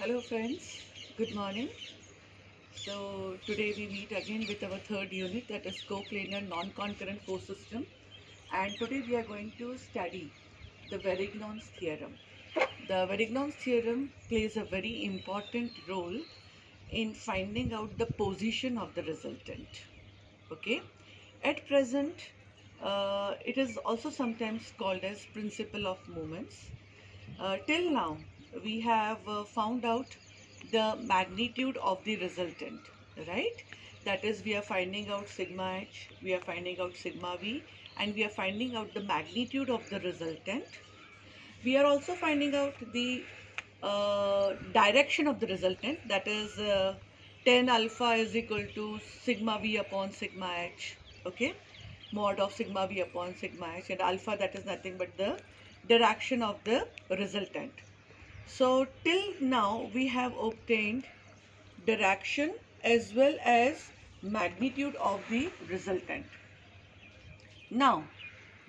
Hello friends, good morning. So today we meet again with our third unit, that is coplanar non-concurrent force system, and today we are going to study the Varignon's theorem. The Varignon's theorem plays a very important role in finding out the position of the resultant. Okay, at present it is also sometimes called as principle of moments. Till now, we have found out the magnitude of the resultant, right? That is, we are finding out sigma h, we are finding out sigma v, and we are finding out the magnitude of the resultant. We are also finding out the direction of the resultant, that is, tan alpha is equal to sigma v upon sigma h, okay? Mod of sigma v upon sigma h, and alpha, that is nothing but the direction of the resultant. So till now we have obtained direction as well as magnitude of the resultant. Now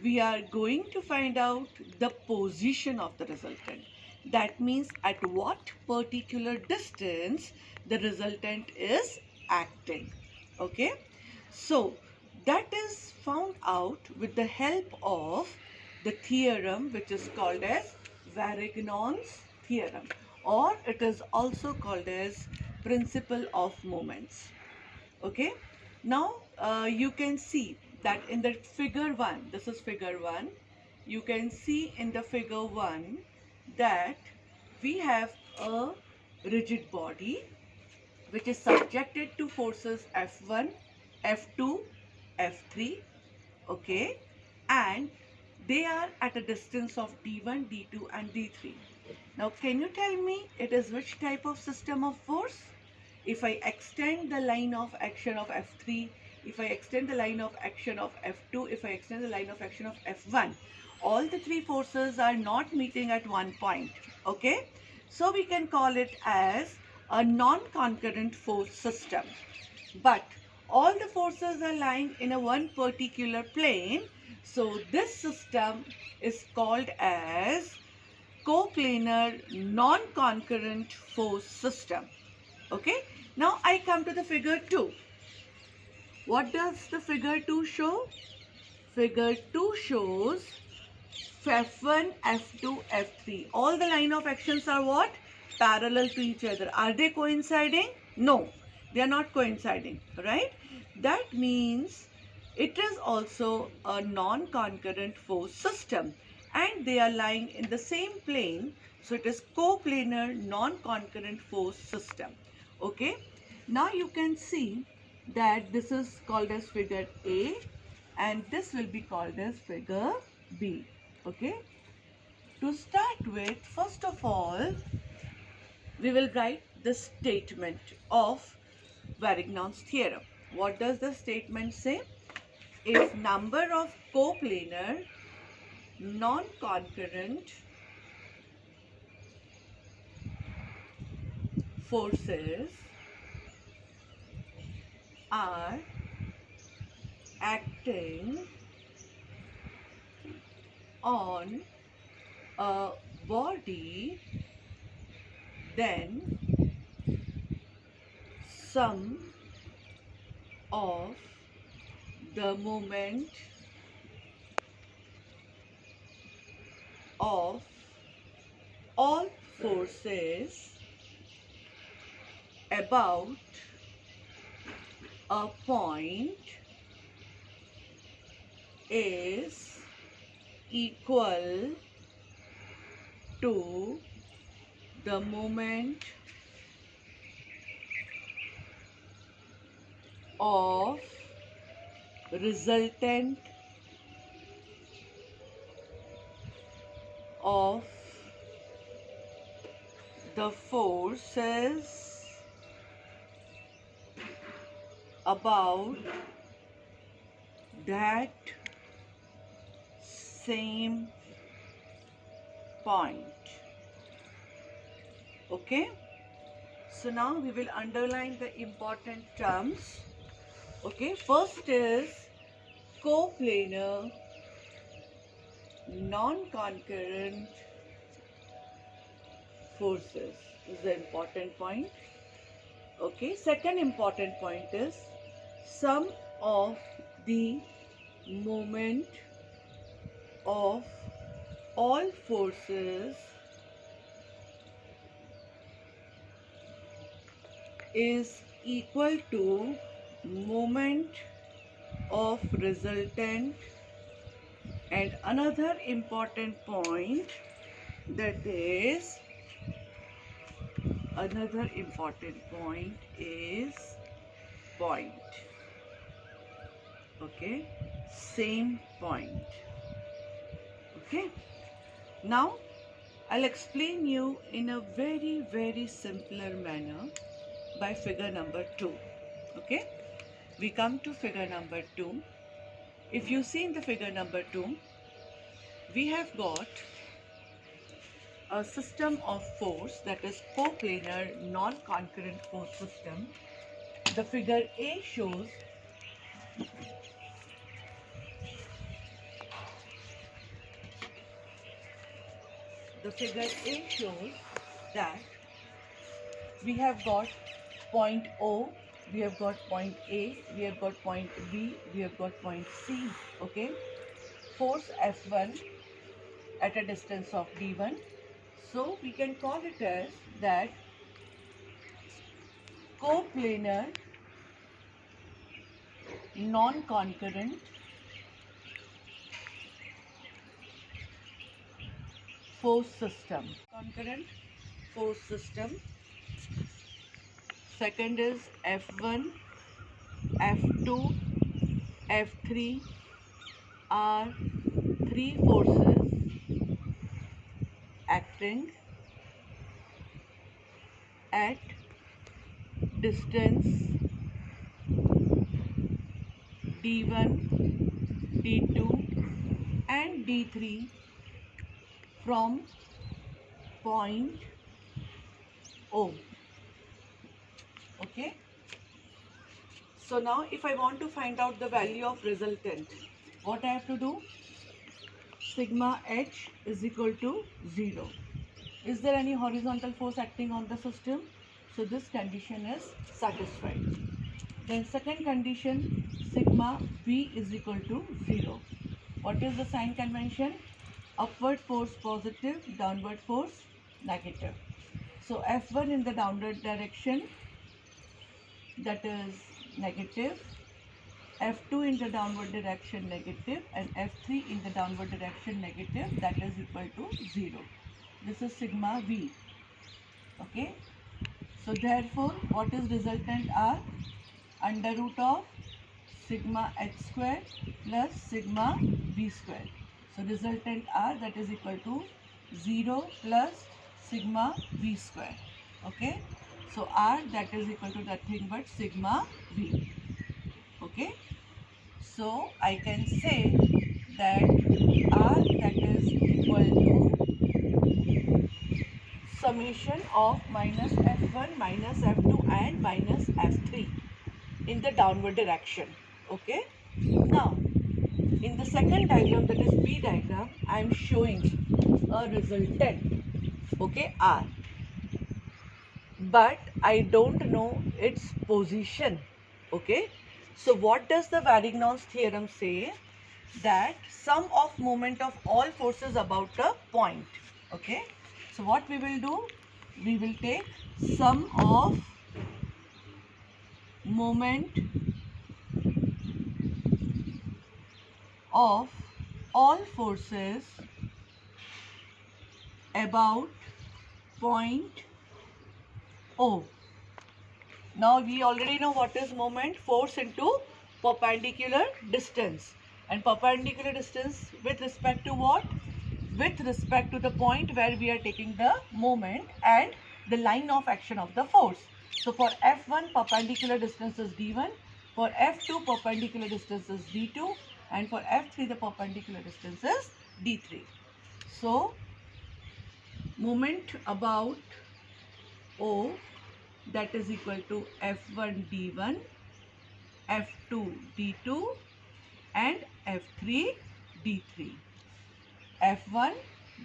we are going to find out the position of the resultant. That means at what particular distance the resultant is acting. Okay. So that is found out with the help of the theorem which is called as Varignon's theorem, or it is also called as principle of moments. Okay. Now you can see that in the figure 1, this is figure 1, you can see in the figure 1 that we have a rigid body which is subjected to forces F1, F2, F3, okay, and they are at a distance of D1, D2 and D3. Now can you tell me it is which type of system of force? If I extend the line of action of F3, if I extend the line of action of F2, if I extend the line of action of F1, all the three forces are not meeting at one point, okay? So we can call it as a non-concurrent force system. But all the forces are lying in a one particular plane, so this system is called as coplanar non-concurrent force system. Okay, now I come to the figure 2. What does the figure 2 show? Figure 2 shows F1, F2, F3. All the line of actions are what? Parallel to each other. Are they coinciding? No, they are not coinciding, right? That means it is also a non-concurrent force system and they are lying in the same plane. So it is coplanar non-concurrent force system. Okay. Now you can see that this is called as figure A and this will be called as figure B. Okay. To start with, first of all, we will write the statement of Varignon's theorem. What does the statement say? If number of coplanar non-concurrent forces are acting on a body, then sum of the moment of all forces about a point is equal to the moment of resultant of the forces about that same point. Okay, so now we will underline the important terms. Okay, first is coplanar non-concurrent forces. This is the important point. Okay, second important point is sum of the moment of all forces is equal to moment of resultant, and another important point, that is point. Okay, same point. Okay, now I'll explain you in a very simpler manner by figure number 2. Okay, we come to figure number 2. If you see in the figure number 2, we have got a system of force, that is coplanar non-concurrent force system. The figure A shows that we have got point O, we have got point A, we have got point B, we have got point C. Okay, force F1 at a distance of D1. So we can call it as that coplanar non-concurrent force system. Concurrent force system. Second is F1, F2, F3 are three forces acting at distance D1, D2 and D3 from point O. Okay. So now if I want to find out the value of resultant, what I have to do? Sigma H is equal to 0. Is there any horizontal force acting on the system? So this condition is satisfied. Then second condition, sigma V is equal to 0. What is the sign convention? Upward force positive, downward force negative. So F1 in the downward direction, that is negative, F2 in the downward direction negative, and F3 in the downward direction negative, that is equal to 0. This is sigma V. Okay. So therefore, what is resultant are under root of sigma h square plus sigma v square. So resultant R, that is equal to 0 plus sigma v square. Okay. So R, that is equal to nothing but sigma v. Okay. So I can say that R, that is equal to summation of minus F1 minus F2 and minus F3 in the downward direction. Okay. Now in the second diagram, that is B diagram, I am showing a resultant, okay, R, but I don't know its position. Okay. So what does the Varignon's theorem say? That sum of moment of all forces about a point. Okay. So what we will do? We will take sum of moment of all forces about point O. Now we already know what is moment, force into perpendicular distance, and perpendicular distance with respect to what? With respect to the point where we are taking the moment and the line of action of the force. So for F1 perpendicular distance is D1, for F2 perpendicular distance is D2, and for F3 the perpendicular distance is D3. So moment about O, that is equal to F1 D1, F2 D2 and F3 D3. F1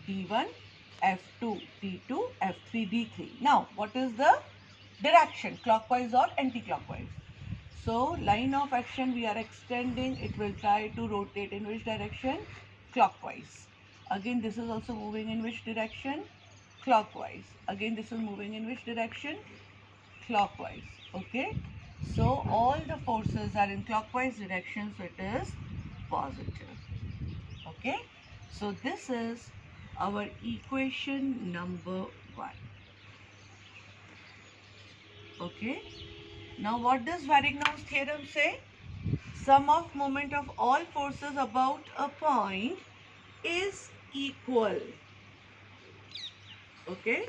D1, F2 D2, F3 D3. Now, what is the direction, clockwise or anti-clockwise? So, line of action we are extending, it will try to rotate in which direction? Clockwise. Again, this is also moving in which direction? Clockwise. Again, this is moving in which direction? Clockwise. Okay. So, all the forces are in clockwise direction, so it is positive. Okay. So, this is our equation number 1. Okay. Now, what does Varignon's theorem say? Sum of moment of all forces about a point is equal. Okay.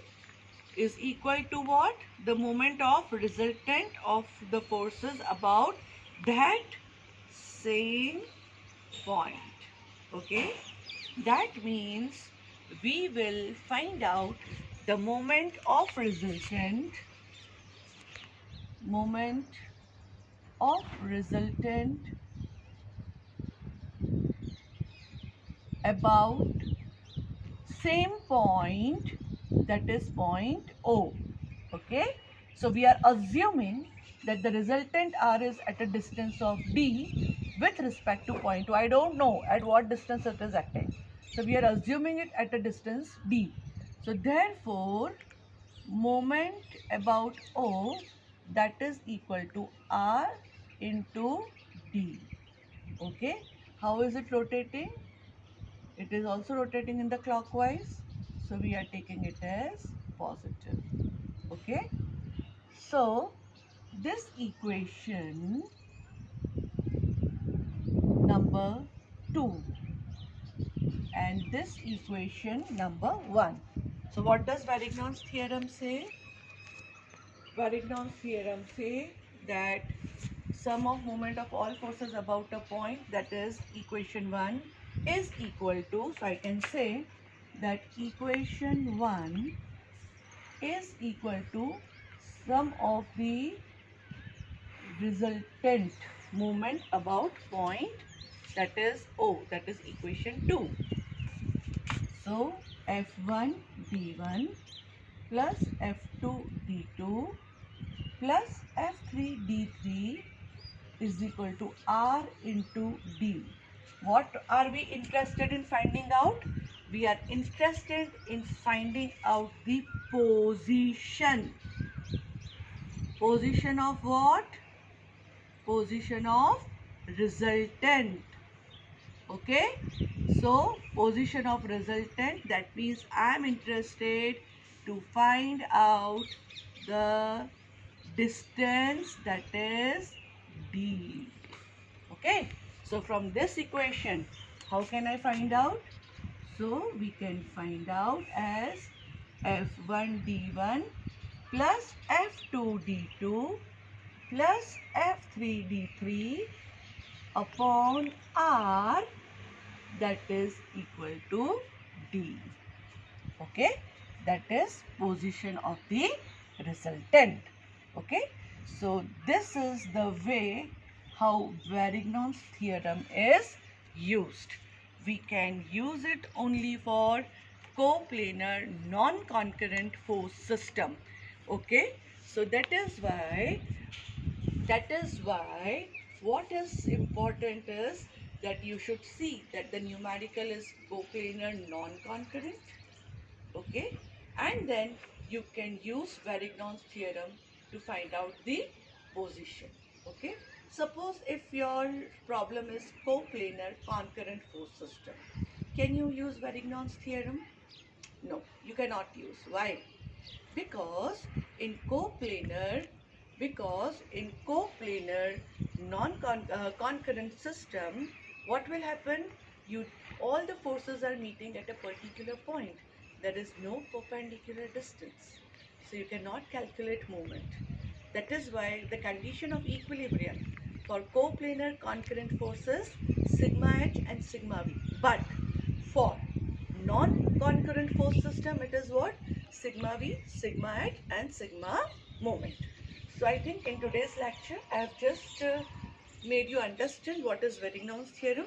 Is equal to what? The moment of resultant of the forces about that same point. Okay. That means we will find out the moment of resultant about same point, that is point O. Okay. So we are assuming that the resultant R is at a distance of D with respect to point O. I don't know at what distance it is acting. So we are assuming it at a distance D. So therefore, moment about O, that is equal to R into D. Okay. How is it rotating? It is also rotating in the clockwise. So we are taking it as positive. Okay. So this equation number 2 and this equation number 1. So what does Varignon's theorem say? Varignon's theorem say that sum of moment of all forces about a point, that is equation 1, is equal to, so I can say that equation 1 is equal to sum of the resultant moment about point, that is O, that is equation 2. So F1 D1 plus F2 D2 plus F3 D3 is equal to R into D. What are we interested in finding out? We are interested in finding out the position. Position of what? Position of resultant. Okay. So position of resultant, that means I am interested to find out the distance, that is D. Okay. So from this equation, how can I find out? So we can find out as F1 D1 plus F2 D2 plus F3 D3 upon R, that is equal to D. Okay. That is position of the resultant. Okay. So this is the way how Varignon's theorem is used. We can use it only for coplanar non-concurrent force system. Okay. So that is why what is important is that you should see that the numerical is coplanar non-concurrent. Okay. And then you can use Varignon's theorem to find out the position. Okay. Suppose if your problem is coplanar concurrent force system, can you use Varignon's theorem? No, you cannot use. Why? Because in coplanar non-concurrent system, what will happen? All the forces are meeting at a particular point. There is no perpendicular distance, so you cannot calculate moment. That is why the condition of equilibrium for coplanar concurrent forces sigma h and sigma v. But for non-concurrent force system, it is what? Sigma v, sigma h and sigma moment. So I think in today's lecture, I have just made you understand what is Varignon's theorem.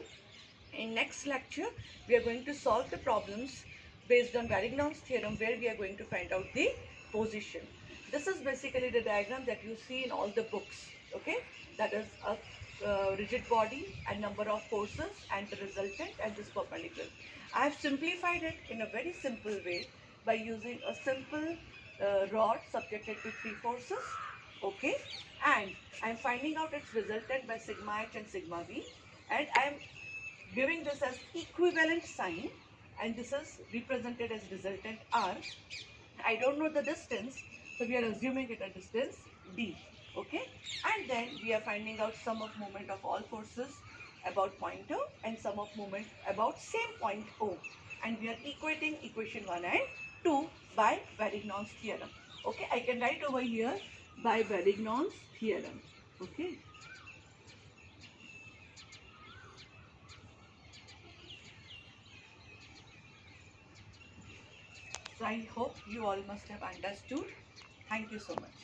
In next lecture, we are going to solve the problems based on Varignon's theorem, where we are going to find out the position. This is basically the diagram that you see in all the books, okay? That is a rigid body and number of forces and the resultant and this perpendicular. I have simplified it in a very simple way by using a simple rod subjected to three forces, okay? And I am finding out its resultant by sigma h and sigma v, and I am giving this as equivalent sign, and this is represented as resultant r. I don't know the distance, so we are assuming it a distance d, okay? And then we are finding out sum of moment of all forces about point O and sum of moment about same point O, and we are equating equation 1 and 2 by Varignon's theorem, okay? I can write over here by Varignon's theorem, okay? So I hope you all must have understood. Thank you so much.